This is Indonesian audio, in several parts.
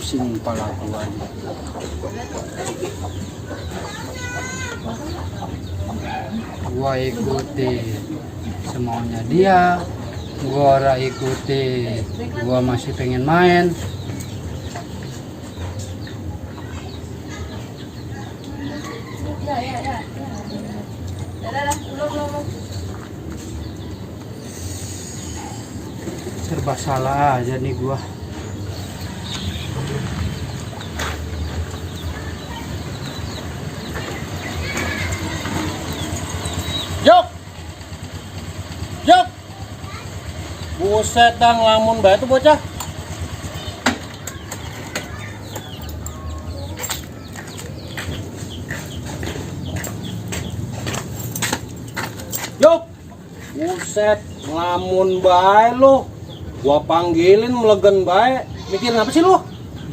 pusing kepala gua nih. Gua ikuti semaunya dia, gua ora ikuti, gua masih pengen main. Serba salah aja nih gua. Jok! Jok! Buset dah ngelamun bae tuh bocah. Jok! Buset, ngelamun bae lu. Gua panggilin melegen bae. Mikirin apa sih lu?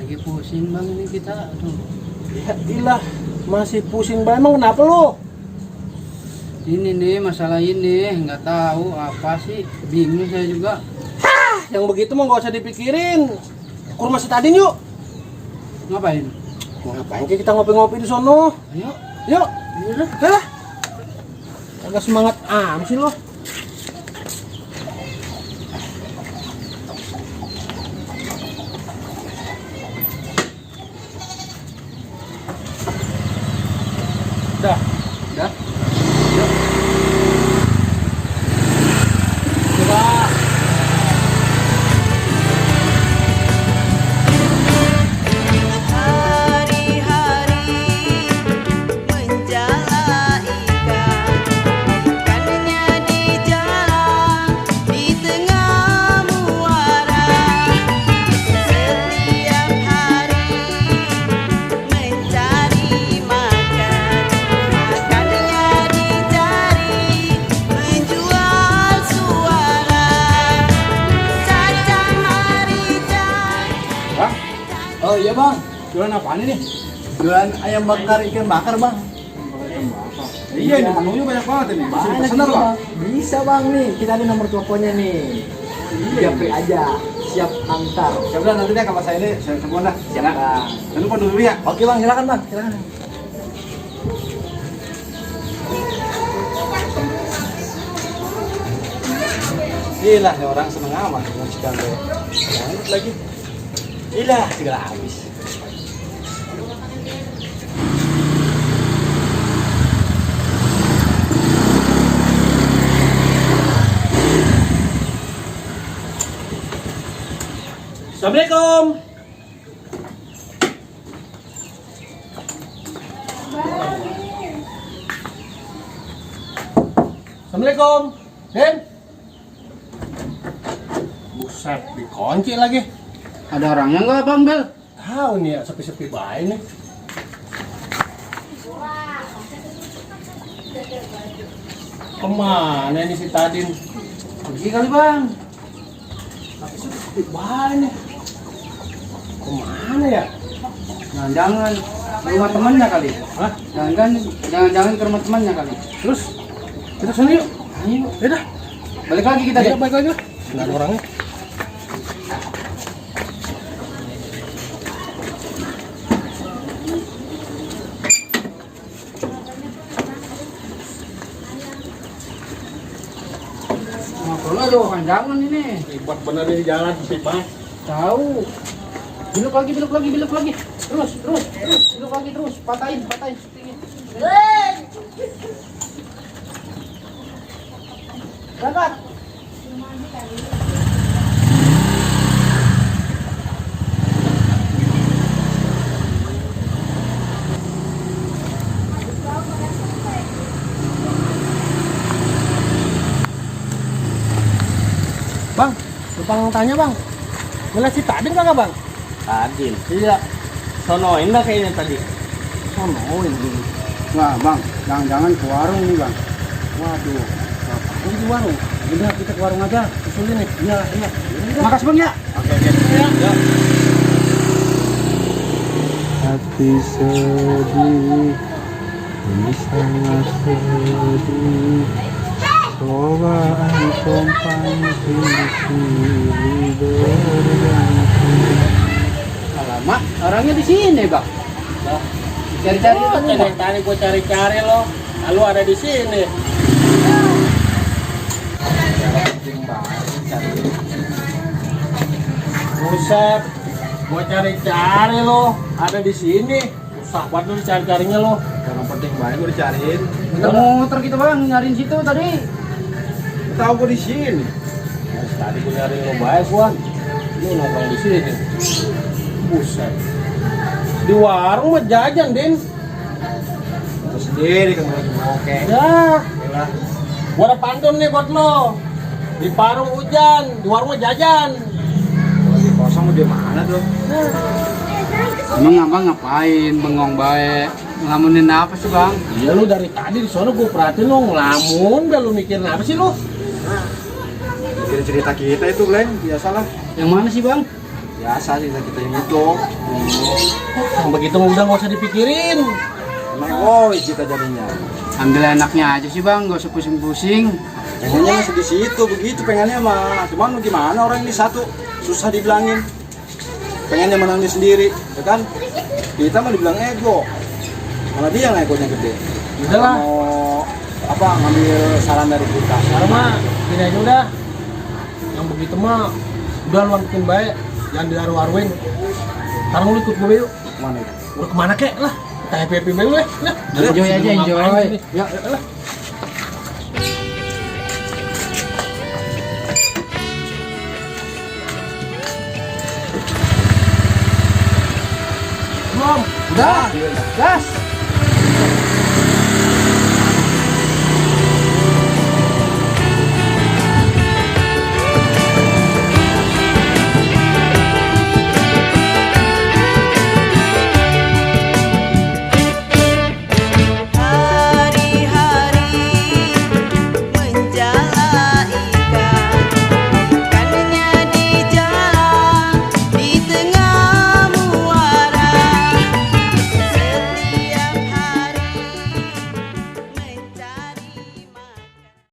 Lagi pusing bang ini kita. Aduh. Ya ilah, masih pusing bae emang kenapa lu? Ini nih masalah ini nggak tahu apa sih, bingung saya juga. Yang begitu mah gak usah dipikirin. Ke rumah si Tadin yuk. Ngapain? Ngapain sih kita ngopi-ngopi di sono? Ayo. Yuk. Yaudah. Dah. Agak semangat sih lo. Dah. Udah. Coba. Hari-hari menjala ikan, ikannya di jalan di tengah muara. Setiap hari mencari makan, makannya dicari menjual suara. Caca Marica. Bang. Oh iya bang, Jualan apaan ini? jualan ayam bakar ikan bakar bang. Iya, ini menunya banyak banget ini. Bisa Banyak dipesan nih, apa? Bang. Bisa bang nih, kita ada nomor teleponnya nih. Japri aja, siap antar. Ya udah nanti deh kalau saya ini saya telepon dah. Siap bang. Jangan lupa dulu ya. Oke bang, silakan bang, silakan. Gila, nih orang seneng amat dengan cikal deh. Lanjut lagi. Gila, segala habis. Assalamualaikum. Assalamualaikum. Den. Buset, dikunci lagi. Ada orangnya nggak bang Bel? Tahu nih ya, sepi-sepi baik nih. Kemana nih si Tadin? Pergi kali bang. Tapi sepi baik nih. Kemana ya? Jangan ke rumah temannya kali. Hah? Jangan ke rumah temannya kali. Terus kita sana yuk. Ayo. Yaudah, Balik lagi kita ya deh. balik lagi lah. Nggak ada orangnya. Ngobrol aja panjangan ini. Ribet bener di jalan, sepi banget. Tahu. Belok lagi. Terus. Belok lagi terus. Patahin. Berangkat. Bang, lupa tanya bang. Ngeliat si Tadin kagak bang? Tadin, iya. Sonoin lah kayaknya tadi. Sonoin. Wah bang, jangan ke warung nih bang. Waduh, ini di warung. Udah kita ke warung aja. Susulin nih. Iya. Makasih bang ya. Oke. Ya. Hati sedih, ini sangat sedih. Cobaan tumpang silih berganti. Lama, orangnya di sini bang. Cari-cari Oh, itu bang. tadi gue cari-cari lo. Lalu ada di sini. Buset, gue cari-cari lo. Ada di sini. Susah banget lo cari-carinya lo. Yang penting baik gue dicariin. Muter-muter gitu bang, nyariin situ tadi. Tahu gue di sini. Tadi gue nyari lo baik gua. Lu nongkrong di sini. Buset. Di warung mah jajan, Din. Tahu sendiri kan lagi oke. Ya. Gua ada pantun nih buat lo. Di warung hujan, di warung mah jajan. Lagi kosong di mana tuh? Emang abang ngapain, bengong baik? Ngelamunin apa sih bang? Iya lu dari tadi di sana gua perhatiin lo ngelamun, dah lu mikirin apa sih lu? Mikirin cerita kita itu, Glenn. Biasalah. Yang mana sih bang? Biasa cerita kita yang itu. Yang begitu udah nggak usah dipikirin. Emang egois kita jadinya. Ambil enaknya aja sih bang, gak usah pusing-pusing. Pengennya masih di situ begitu pengennya mah. Cuman gimana orang ini satu susah dibilangin. Pengennya menangis sendiri, ya kan? Kita mah dibilang ego. Malah dia yang egonya gede. Udah lah. Mau apa ngambil saran dari kita. Sekarang mah gini aja udah. Yang begitu mah udah lu angkutin baik, jangan diaru-aruin. Sekarang lu ikut gue yuk. Mana itu? Udah kemana kek lah? Kita happy dulu ya. Enjoy aja, enjoy. Ya, lah. Belum. Udah, gas.